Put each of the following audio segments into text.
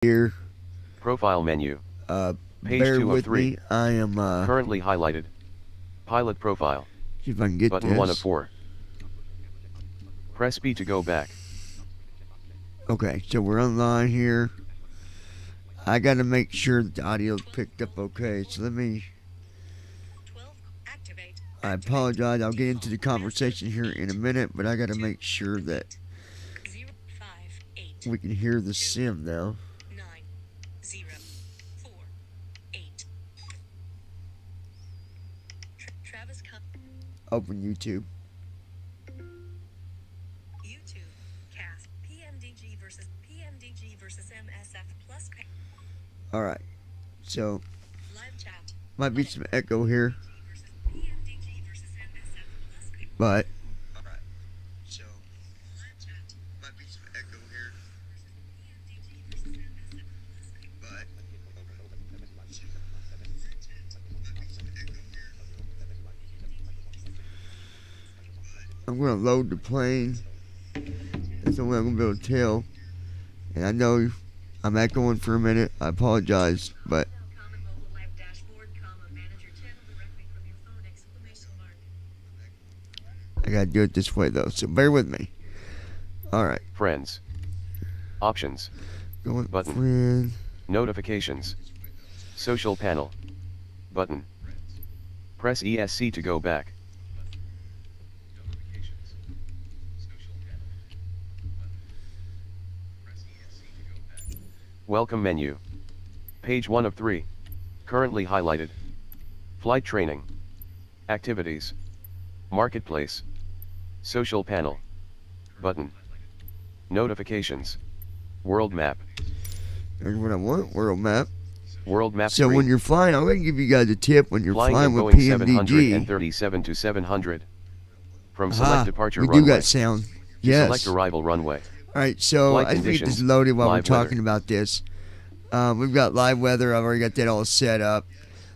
here. Profile menu. Page Bear 2 of with 3. me. I am Currently highlighted. Pilot profile. see if I can get Button this. 1 of 4. Press B to go back. Okay, so we're online here. I got to make sure the audio's picked up okay. So let me. I apologize. I'll get into the conversation here in a minute, but I got to make sure that we can hear the sim now. Open YouTube. YouTube cast pmdg versus MSF plus All right. So live chat. might be some echo here, pmdg versus MSF plus but I'm going to load the plane. That's the way I'm going to be able to tell. And I know I'm echoing for a minute. I apologize, but common mobile web dashboard, manage your channel directly from your phone, exclamation mark. I got to do it this way, though. So bear with me. All right. Friends. Options. Going Button. friend. Notifications. Social panel. Button. Press ESC to go back. Welcome menu. Page 1 of 3. Currently highlighted. Flight training. Activities. Marketplace. Social panel. Button. Notifications. World map. There's what I want. World map. World map So screen. when you're flying, I'm going to give you guys a tip when you're Flying flying in with Boeing PMDG. 737 to 700. From select Aha, departure we do runway. got sound. To Yes. select arrival runway. All right, so Flight I think this conditions, loaded while we're live weather. talking about this. We've got live weather. I've already got that all set up.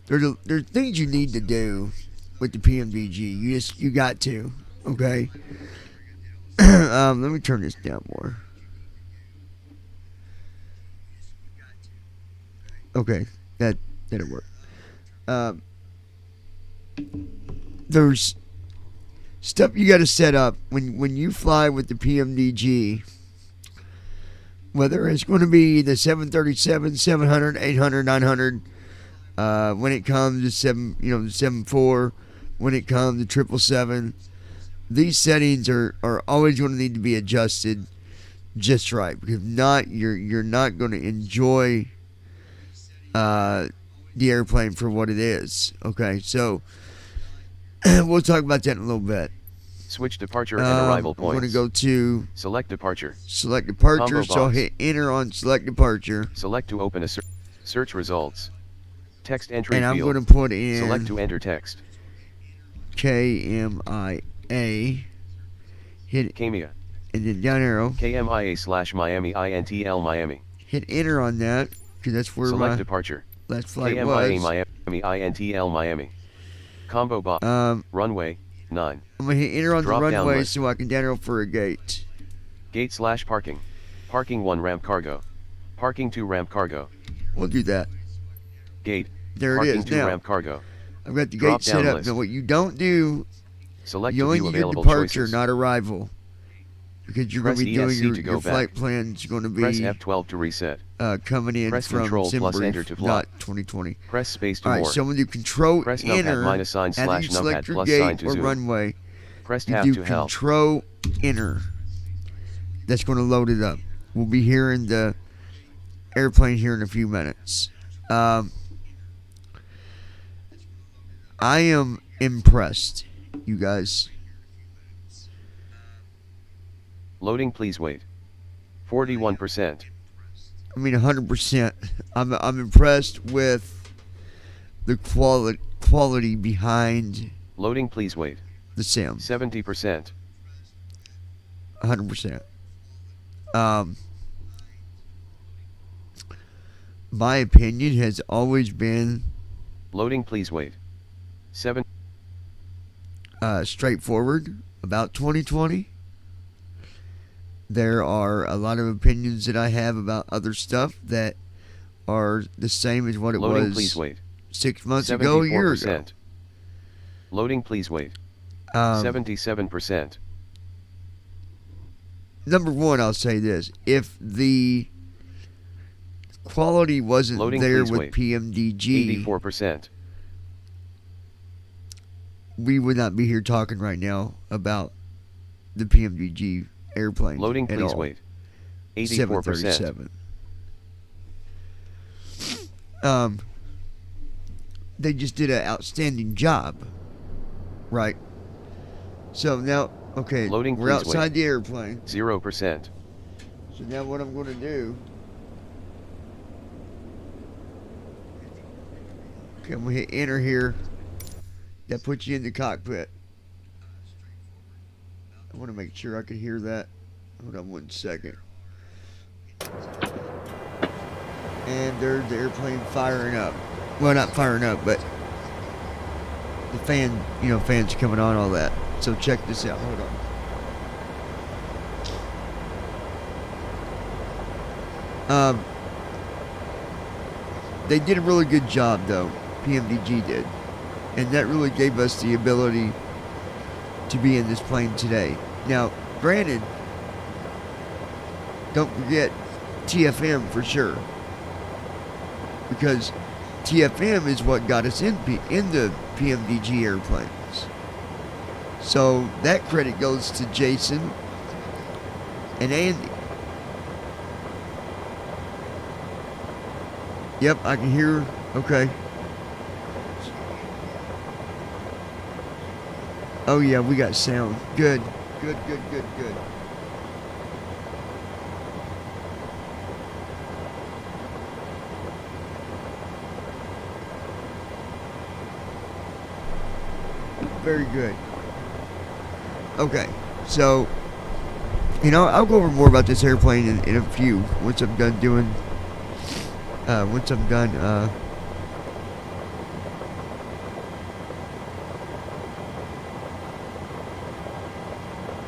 There's things you need to do with the PMDG. You got to. Okay. Let me turn this down more. Okay, that'll work. There's stuff you got to set up when you fly with the PMDG. Whether it's going to be the 737, 700, 800, 900, when it comes to the 74, when it comes to 777, these settings are always going to need to be adjusted just right, because if not, you're not going to enjoy the airplane for what it is. Okay, so we'll talk about that in a little bit. Switch departure and arrival I'm going to points. go to Select departure. select departure, Combo so I'll box. hit enter on select departure, Select to open a search results. Text entry and I'm field. going to put in Select to enter text. KMIA, hit Kamia. and then down arrow, KMIA/Miami INTL Miami. hit enter on that, because that's where Select my departure. last flight KMIA was. Miami INTL Miami. Combo box. Runway 9. I'm going to hit enter on Drop the down runway list. so I can down arrow for a gate. Gate/parking. Parking 1 ramp cargo. Parking 2 ramp cargo. We'll do that. Gate. There it Parking is 2 now. ramp cargo. I've got the Drop gate set down up. list. Now what you don't do, Select you to only view do your available departure, choices. not arrival. Because you're going Press to be doing ESC to go your back. flight plan's going to Press be F12 to reset. coming in Press from Control plus Enter SimBrief, to fly. not 2020. Press space to All right, more. so when you control Press numpad enter, minus sign after slash you select numpad your plus sign gate to or zoom. runway, Press you tab do to help. control enter. That's going to load it up. We'll be hearing the airplane here in a few minutes. I am impressed, you guys. Loading, please wait. 41%. I mean, 100%. I'm impressed with the quality behind Loading, please wait. the sim. 70%. 100%. My opinion has always been Loading, please wait. 7. straightforward about 2020. There are a lot of opinions that I have about other stuff that are the same as what it Loading, was please wait. 6 months ago, a year ago. 74%. Loading, please wait. 77%. Number one, I'll say this. If the quality wasn't Loading, there please with wait. pmdg, 84%. we would not be here talking right now about the pmdg airplane Loading, at please all. wait. 84%. 737. They just did an outstanding job, right? So now, okay, Loading, we're please outside wait. the airplane. 0%. So now what I'm going to do, okay, I'm going to hit enter here. That puts you in the cockpit. I want to make sure I can hear that. Hold on 1 second. And there's the airplane firing up. Well, not firing up, but the fans coming on, all that. So check this out. Hold on. They did a really good job, though. PMDG did. And that really gave us the ability to be in this plane today. Now, granted, don't forget TFM for sure. Because TFM is what got us in the PMDG airplanes. So that credit goes to Jason and Andy. Yep, I can hear. Okay. Oh yeah, we got sound. Good. Good. Very good. Okay, so I'll go over more about this airplane in a few once I'm done doing.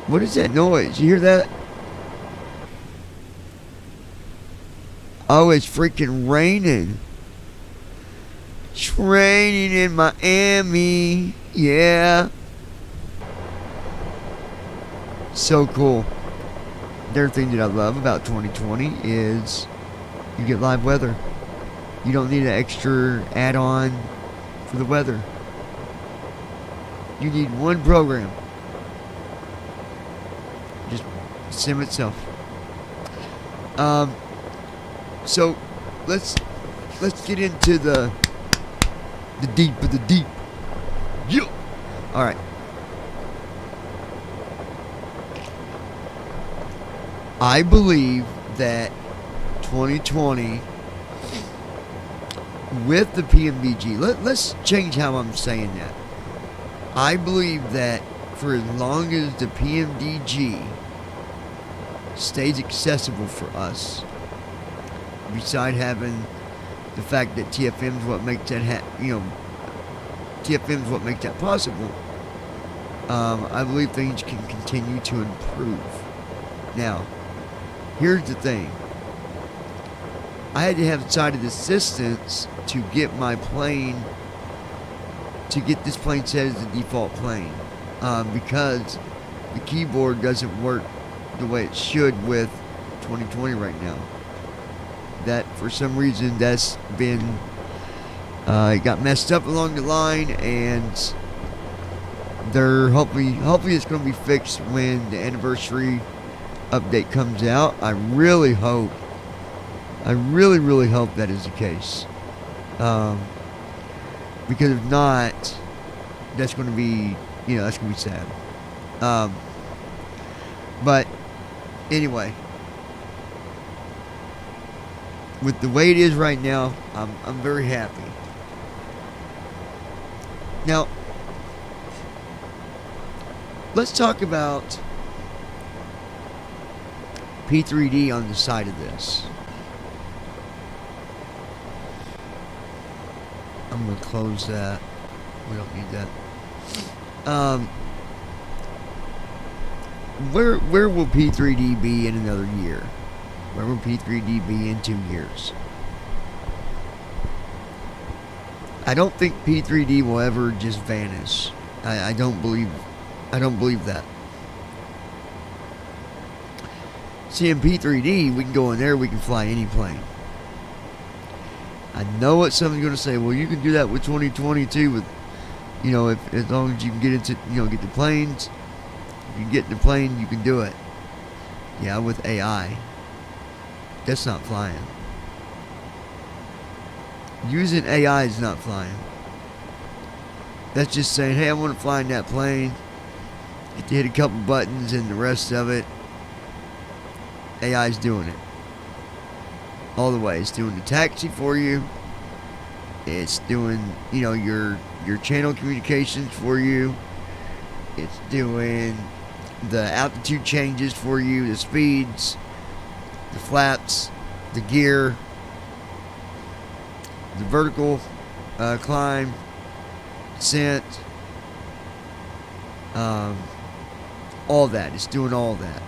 What is that noise? You hear that? Oh, it's freaking raining. It's raining in Miami. Yeah. So cool. The other thing that I love about 2020 is you get live weather. You don't need an extra add-on for the weather. You need one program. Just sim itself. So let's get into the deep of the deep. Yeah. All right. I believe that 2020 with the PMDG, let's change how I'm saying that. I believe that for as long as the PMDG stays accessible for us, beside having the fact that TFM is what makes that TFM is what makes that possible. I believe things can continue to improve. Now, here's the thing. I had to have sighted assistance to get my plane, to get this plane set as the default plane, because the keyboard doesn't work the way it should with 2020 right now. That for some reason that's been it got messed up along the line, and they're hopefully it's going to be fixed when the anniversary update comes out. I really hope that is the case, because if not, that's going to be that's going to be sad. But anyway, with the way it is right now, I'm very happy. Now, let's talk about P3D on the side of this. I'm going to close that. We don't need that. where will P3D be in another year? Where will P3D be in 2 years? I don't think P3D will ever just vanish. I don't believe that. See, in P3D, we can go in there, we can fly any plane. I know what somebody's going to say. Well, you can do that with 2022 with, if as long as you can get into, get the planes. If you get in the plane, you can do it. Yeah, with AI. That's not flying. Using AI is not flying. That's just saying, hey, I want to fly in that plane. Get to hit a couple buttons and the rest of it, AI's doing it. All the way. It's doing the taxi for you. It's doing, your channel communications for you. It's doing the altitude changes for you, the speeds, the flaps, the gear, the vertical climb, descent, all that. It's doing all that.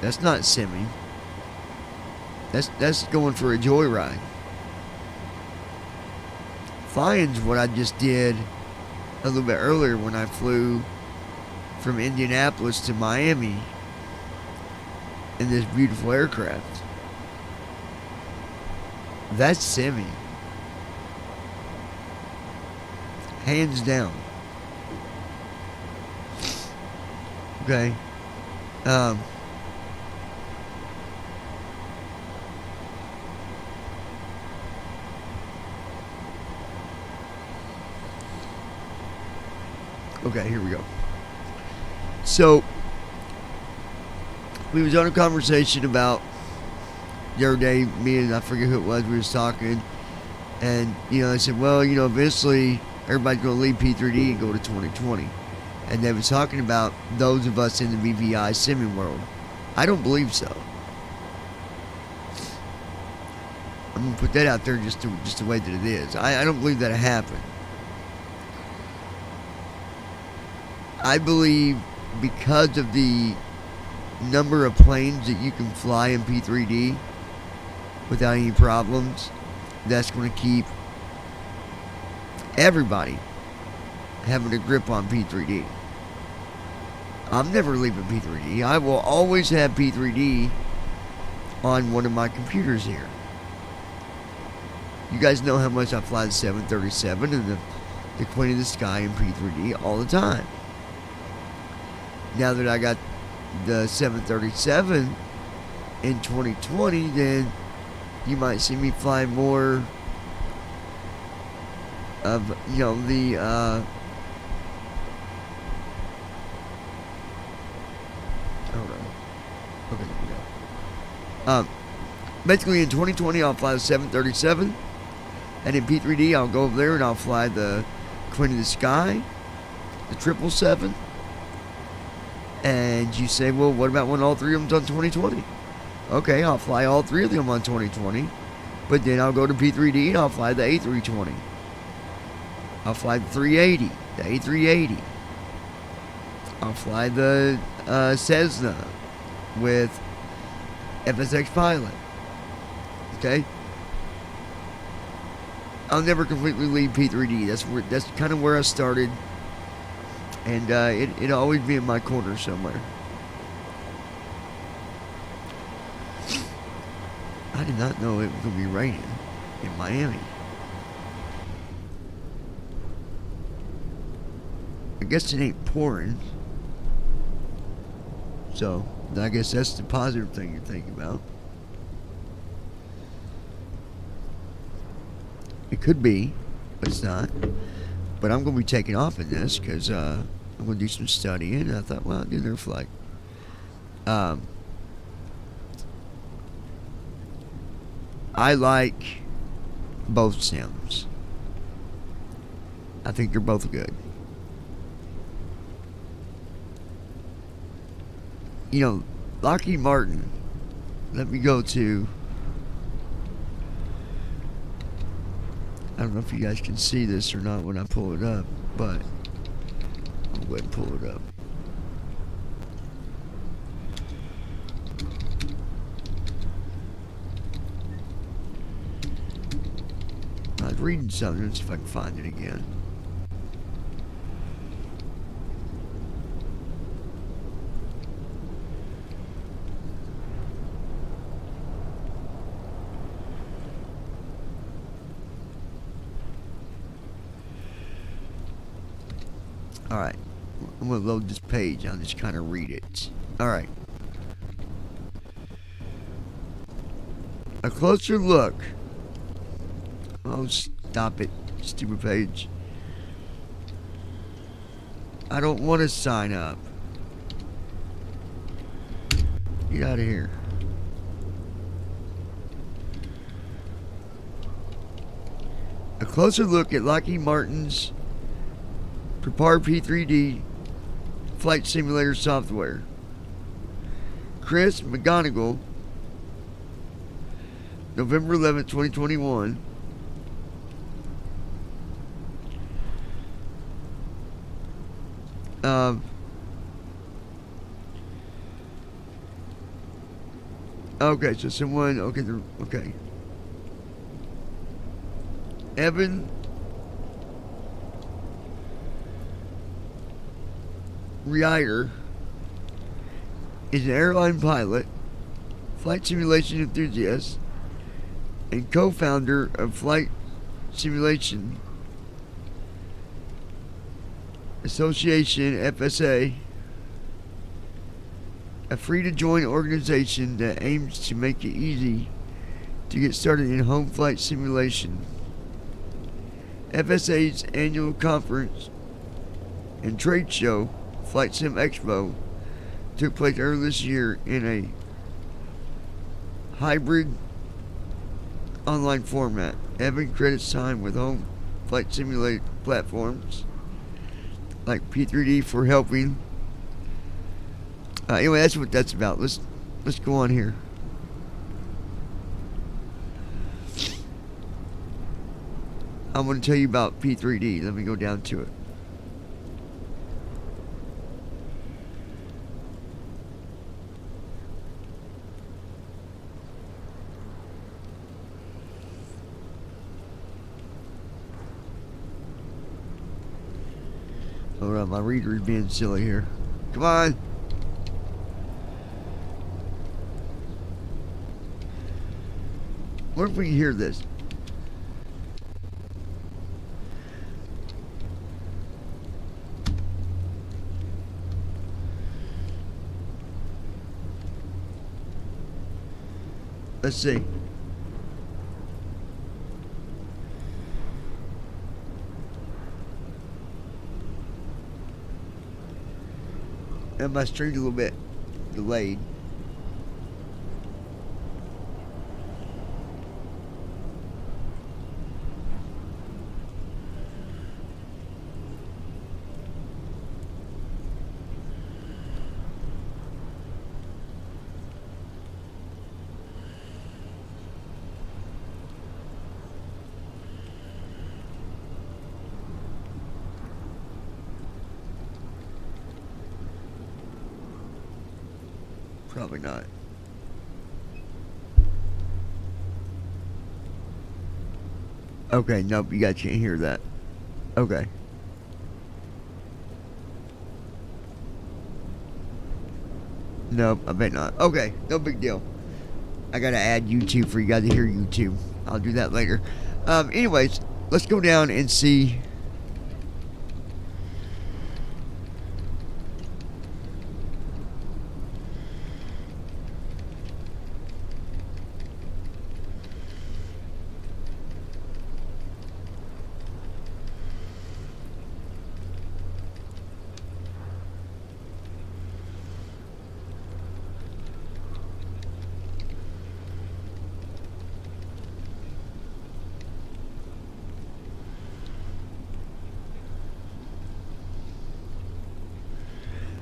That's not simming. That's going for a joyride. Flying's what I just did a little bit earlier when I flew from Indianapolis to Miami in this beautiful aircraft. That's simming. Hands down. Okay. Okay, here we go. So, we was on a conversation about the other day, me and I forget who it was, we was talking, and, I said, well, eventually everybody's going to leave P3D and go to 2020. And they was talking about those of us in the VVI simming world. I don't believe so. I'm going to put that out there just the way that it is. I don't believe that it happened. I believe because of the number of planes that you can fly in P3D without any problems, that's going to keep everybody having a grip on P3D. I'm never leaving P3D. I will always have P3D on one of my computers here. You guys know how much I fly the 737 and the Queen of the Sky in P3D all the time. Now that I got the 737 in 2020, then you might see me fly more of, the hold on. Okay, there we go. Basically in 2020 I'll fly the 737, and in P3D I'll go over there and I'll fly the Queen of the Sky, the 777. And you say, well, what about when all three of them's on 2020? Okay, I'll fly all three of them on 2020. But then I'll go to P3D and I'll fly the A320. I'll fly the 380, the A380. I'll fly the Cessna with FSX Pilot. Okay? I'll never completely leave P3D. That's kind of where I started. And it'll always be in my corner somewhere. I did not know it was going to be raining in Miami. I guess it ain't pouring. So, I guess that's the positive thing you're thinking about. It could be, but it's not. But I'm going to be taking off in this because I'm going to do some studying. And I thought, well, I'll do their flight. I like both sims. I think they're both good. Lockheed Martin. Let me go to... I don't know if you guys can see this or not when I pull it up, but I'll go ahead and pull it up. was reading something. Let's see if I can find it again. Alright. I'm going to load this page. I'll just kind of read it. Alright. A closer look. Oh, stop it, stupid page. I don't want to sign up. Get out of here. A closer look at Lockheed Martin's prepared p3d flight simulator software. Chris McGonigal, November 11th, 2021. Okay, so someone, okay. Evan Rider is an airline pilot, flight simulation enthusiast, and co-founder of Flight Simulation Association, FSA, a free-to-join organization that aims to make it easy to get started in home flight simulation. FSA's annual conference and trade show, Flight Sim Expo, took place earlier this year in a hybrid online format. Evan credits time with home flight simulator platforms like p3d for helping. Anyway, that's what that's about. Let's go on here. I'm going to tell you about p3d. Let me go down to it. Hold on, my reader is being silly here. Come on. Where if we can hear this? Let's see. And my stream's a little bit delayed. Probably not. Okay, nope, you guys can't hear that. Okay. Nope, I bet not. Okay, no big deal. I gotta add YouTube for you guys to hear YouTube. I'll do that later. Anyways, let's go down and see.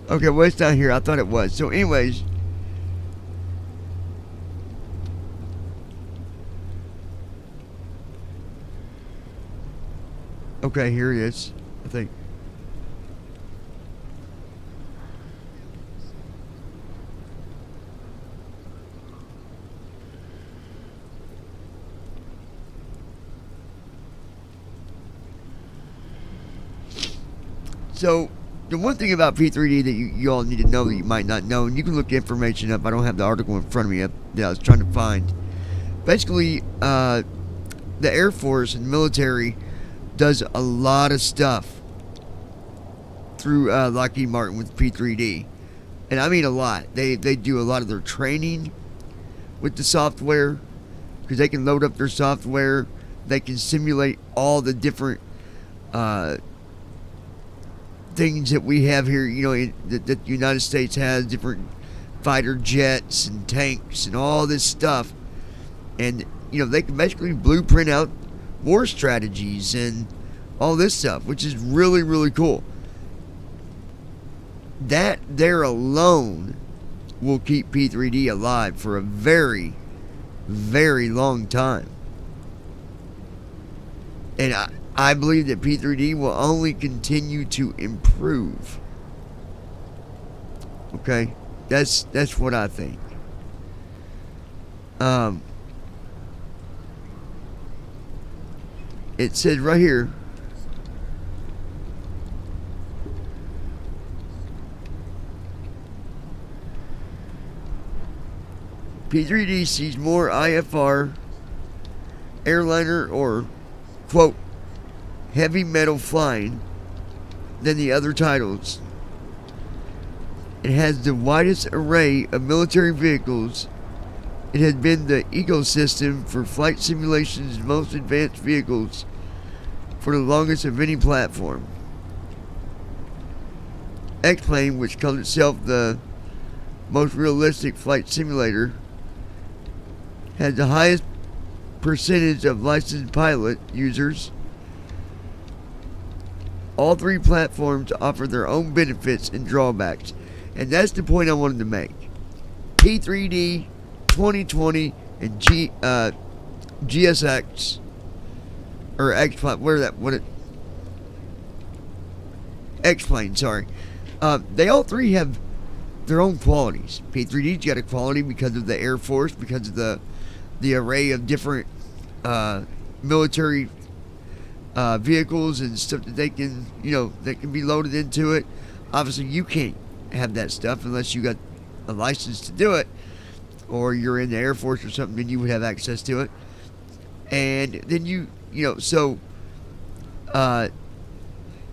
Okay, well, it's down here. I thought it was. So, anyways. Okay, here it is. I think. So the one thing about P3D that you all need to know that you might not know, and you can look the information up. I don't have the article in front of me that I was trying to find. Basically, the Air Force and military does a lot of stuff through Lockheed Martin with P3D. And I mean a lot. They do a lot of their training with the software, because they can load up their software. They can simulate all the different things that we have here, that the United States has, different fighter jets and tanks and all this stuff. And, they can basically blueprint out war strategies and all this stuff, which is really, really cool. That there alone will keep P3D alive for a very, very long time. And I believe that P3D will only continue to improve. Okay? That's what I think. It says right here, P3D sees more IFR, airliner, or, quote, heavy metal flying than the other titles. It has the widest array of military vehicles. It has been the ecosystem for flight simulation's most advanced vehicles for the longest of any platform. X-Plane, which calls itself the most realistic flight simulator, has the highest percentage of licensed pilot users. All three platforms offer their own benefits and drawbacks, and that's the point I wanted to make. P3D, 2020, and GSX, or X-Plane, X-Plane, sorry. They all three have their own qualities. P3D's got a quality because of the Air Force, because of the array of different military vehicles and stuff that they can, that can be loaded into it. Obviously, you can't have that stuff unless you got a license to do it, or you're in the Air Force or something, then you would have access to it. And then so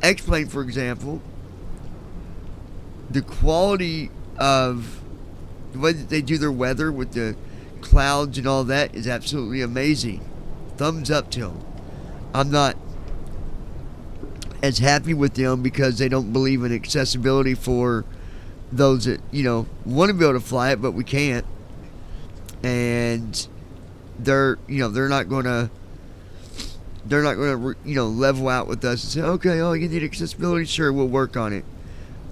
X-Plane, for example, the quality of the way that they do their weather with the clouds and all that is absolutely amazing. Thumbs up to them. I'm not as happy with them because they don't believe in accessibility for those that want to be able to fly it, but we can't. And they're not going to level out with us and say, okay, oh, you need accessibility, sure, we'll work on it.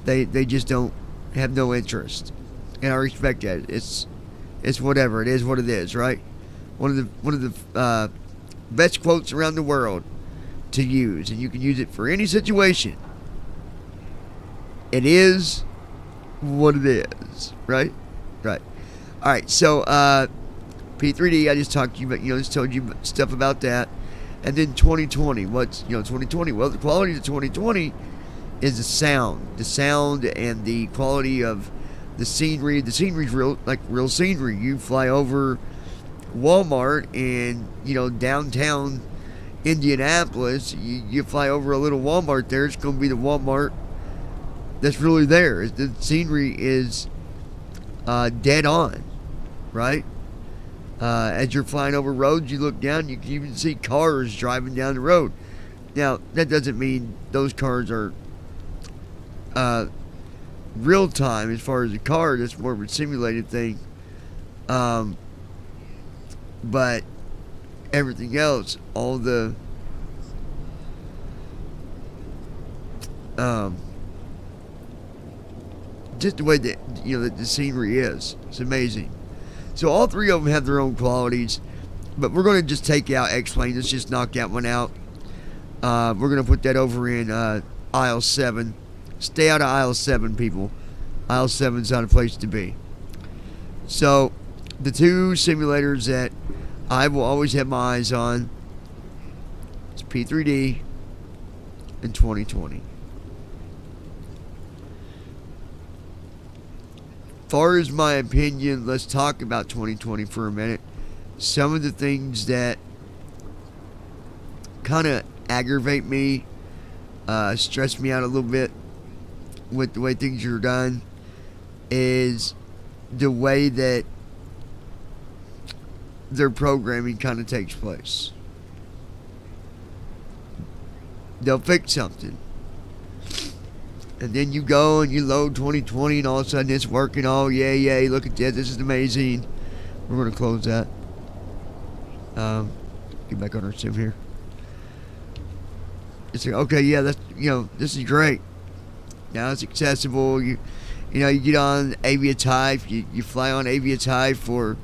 They just don't have no interest, and I respect that. It's whatever, it is what it is, right? One of the best quotes around the world to use, and you can use it for any situation. It is what it is, right? Right. All right. So P3D, I just talked to you about, just told you stuff about that, and then 2020. What's 2020? Well, the quality of 2020 is the sound and the quality of the scenery. The scenery's real scenery. You fly over Walmart in downtown Indianapolis, you fly over a little Walmart there, it's going to be the Walmart that's really there. The scenery is dead on, right? As you're flying over roads, you look down, you can even see cars driving down the road. Now, that doesn't mean those cars are real time as far as the car. That's more of a simulated thing. But everything else, all the just the way that that the scenery is, it's amazing. So all three of them have their own qualities, but we're going to just take out X-Plane. Let's just knock that one out. We're going to put that over in aisle 7. Stay out of aisle 7, people. Aisle 7's not a place to be. So the two simulators that I will always have my eyes on is P3D and 2020. far as my opinion, let's talk about 2020 for a minute. Some of the things that kind of aggravate me, stress me out a little bit with the way things are done, is the way that their programming kind of takes place. They'll fix something, and then you go and you load 2020, and all of a sudden it's working. Oh, yay, look at this. This is amazing. We're going to close that. Get back on our sim here. It's like, okay, yeah, that's, this is great. Now it's accessible. You get on Aviatype. You fly on Aviatype for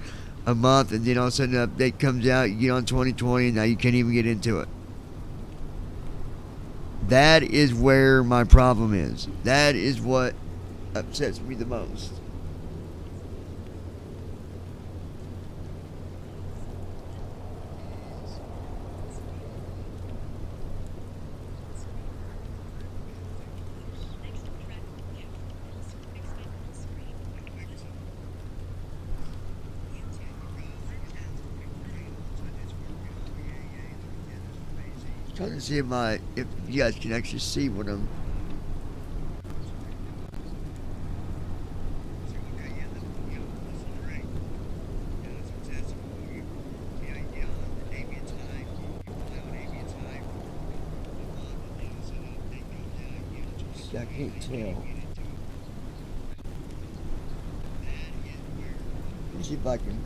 a month, and then all of a sudden an update comes out. You get on 2020, and now you can't even get into it. That is where my problem is. That is what upsets me the most. Trying to see if you guys can actually see what I'm. I can't tell. Let's see if I can.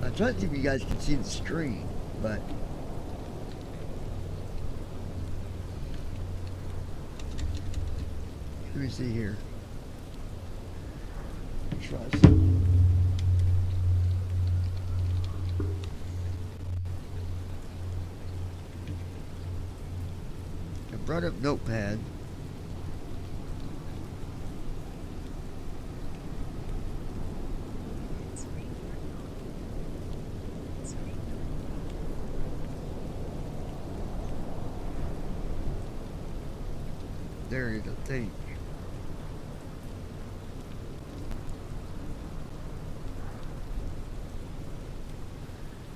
I'm trying to see if you guys can see the screen, but let me see here. Try something. I brought up Notepad. There it is, I think.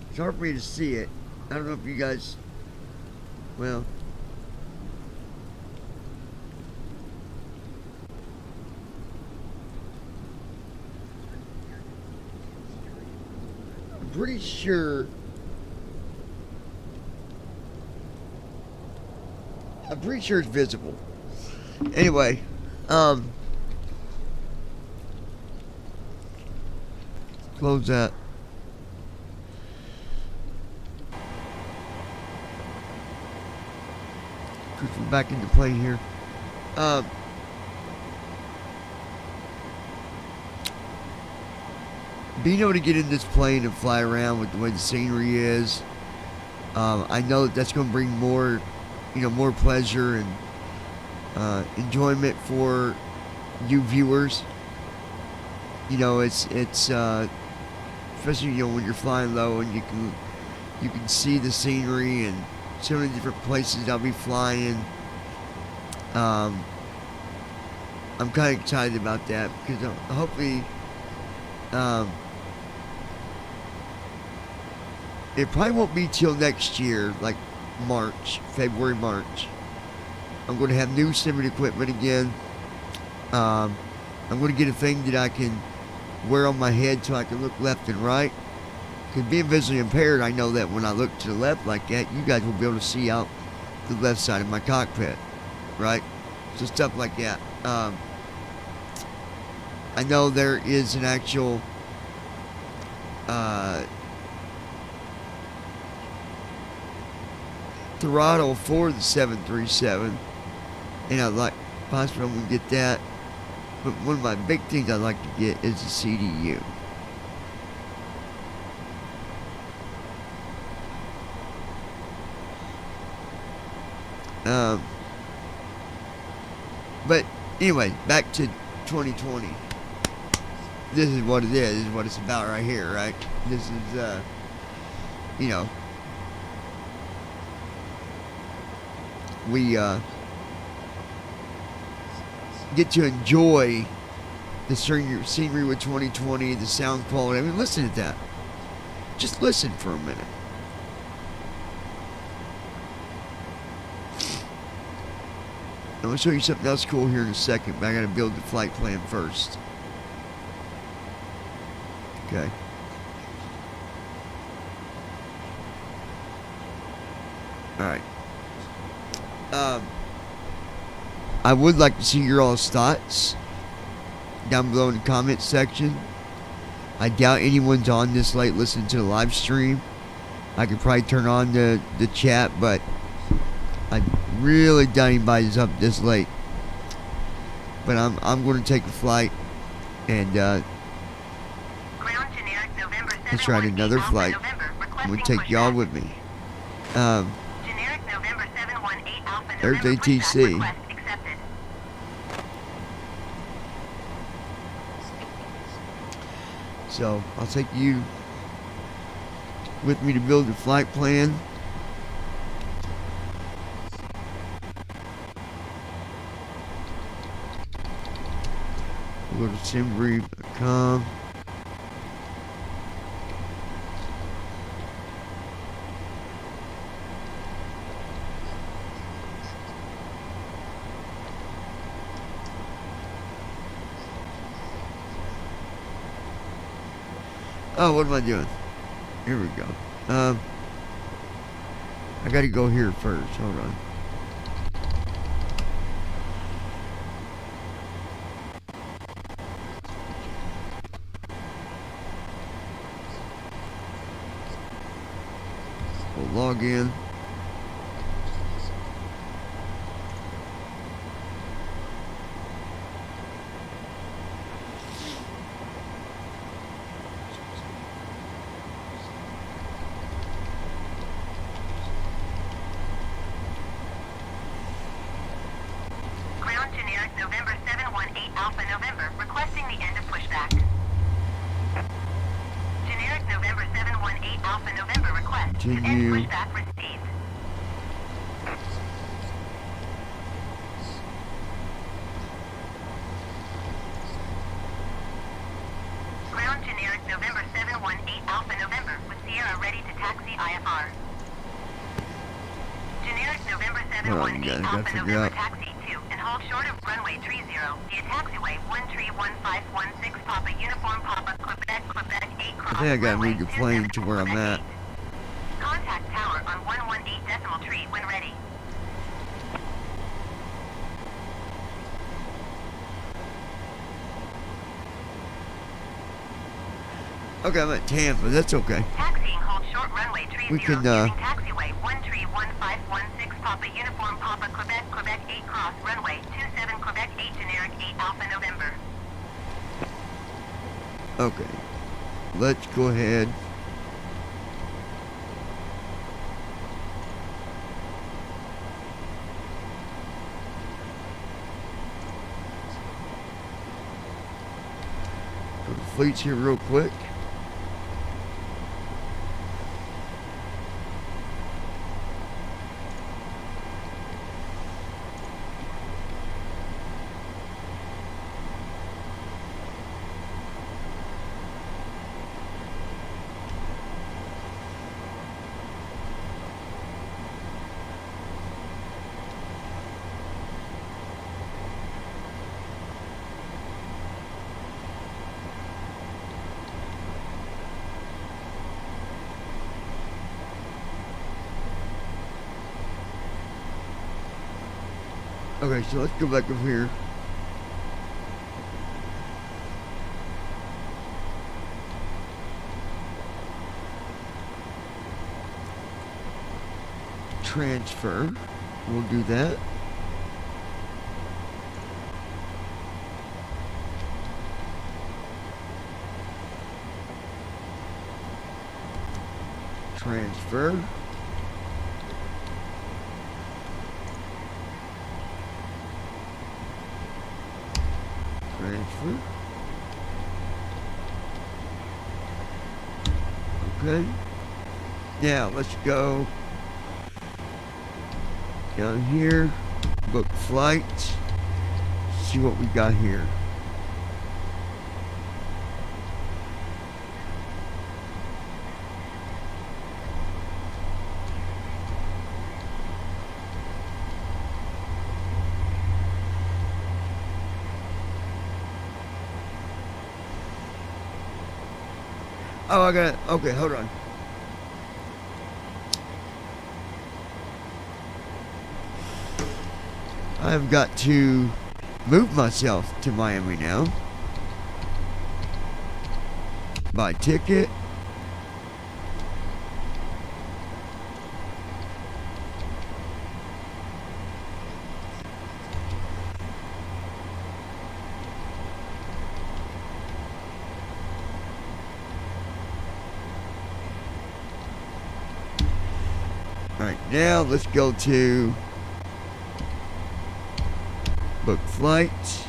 It's hard for me to see it. I don't know if you guys, well, I'm pretty sure it's visible. Anyway, close that. Push it back into play here. Being able to get in this plane and fly around with the way the scenery is, I know that's going to bring more, more pleasure and enjoyment for you viewers. It's especially when you're flying low and you can see the scenery and so many different places I'll be flying. I'm kind of excited about that because hopefully it probably won't be till next year, like February, March. I'm going to have new sim equipment again. I'm going to get a thing that I can wear on my head so I can look left and right. Because being visually impaired, I know that when I look to the left like that, you guys will be able to see out the left side of my cockpit, right? So stuff like that. I know there is an actual throttle for the 737, and I'd like possibly I'm gonna get that. But one of my big things I'd like to get is the CDU. But Anyway, back to 2020. This is what it is. This is what it's about right here, right? This is, you know, we get to enjoy the scenery with 2020, the sound quality. I mean, listen to that. Just listen for a minute. I'm going to show you something else cool here in a second, but I got to build the flight plan first. Okay. Alright. I would like to see your all's thoughts down below in the comment section. I doubt anyone's on this late listening to the live stream. I could probably turn on the chat, but I really doubt anybody's up this late. But I'm going to take a flight and let's ride another flight. I'm going to take y'all with me. There's ATC. So I'll take you with me to build the flight plan. We'll go to simbrief.com. Oh, what am I doing? Here we go. I gotta go here first. Hold on. We'll log in. Continue. Ground generic November 718 Alpha November with Sierra ready to taxi IFR. Generic November 718 Alpha November taxi 2 and hold short of runway 30 via taxiway 131516 Papa Uniform Papa Quebec 8 cross. I think I gotta move the plane to where I'm at. Contact tower on 118.3 when ready. Okay, I'm at Tampa. That's okay. Taxiing hold short runway 30 We can, using taxiway 131516 Papa Uniform Papa Quebec 8 cross runway 27 Quebec 8 generic 8 Alpha November. Okay. Let's go ahead. Go to fleets here real quick. Okay, so let's go back over here. Transfer. We'll do that. Transfer. transfer. Okay. Now let's go down here, book flights, see what we got here. Oh, I got it. Okay, hold on. I've got to move myself to Miami now. Buy ticket. Alright, now let's go to book flights.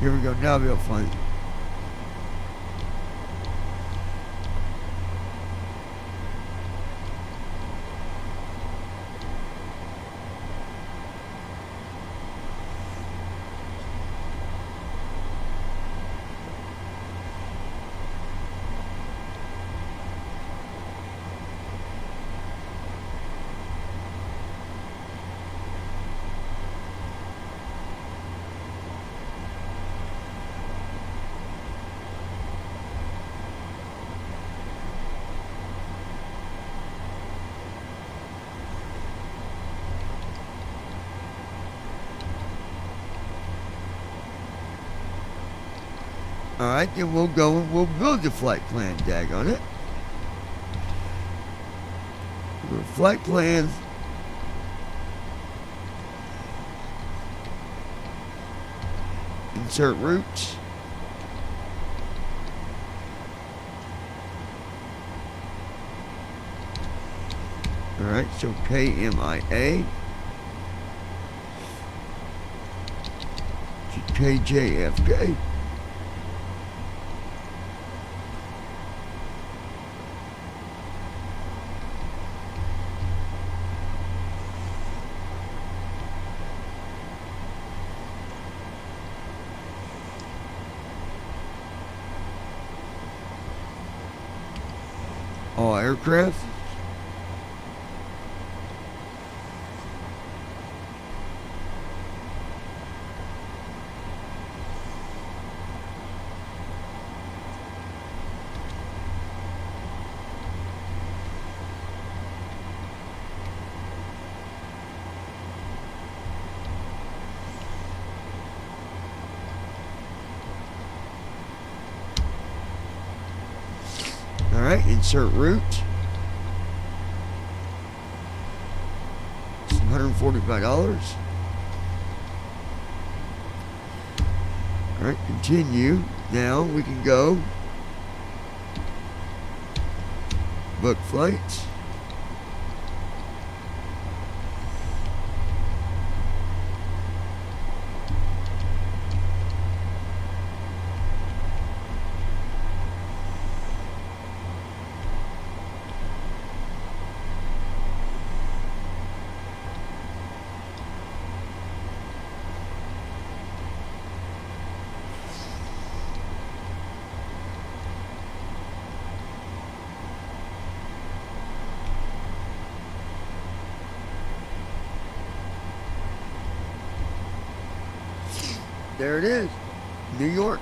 Here we go. Now I'll be able to find it. Alright, then we'll go and we'll build the flight plan, daggone it. Flight plan. Insert routes. Alright, so KMIA to KJFK. All aircraft. Alright, insert route. It's $145. Alright, continue. Now we can go book flights. There it is, New York.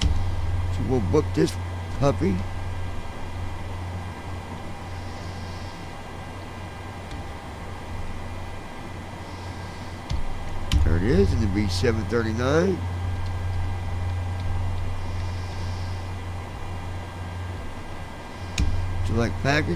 So we'll book this puppy. There it is in the B739. Select package.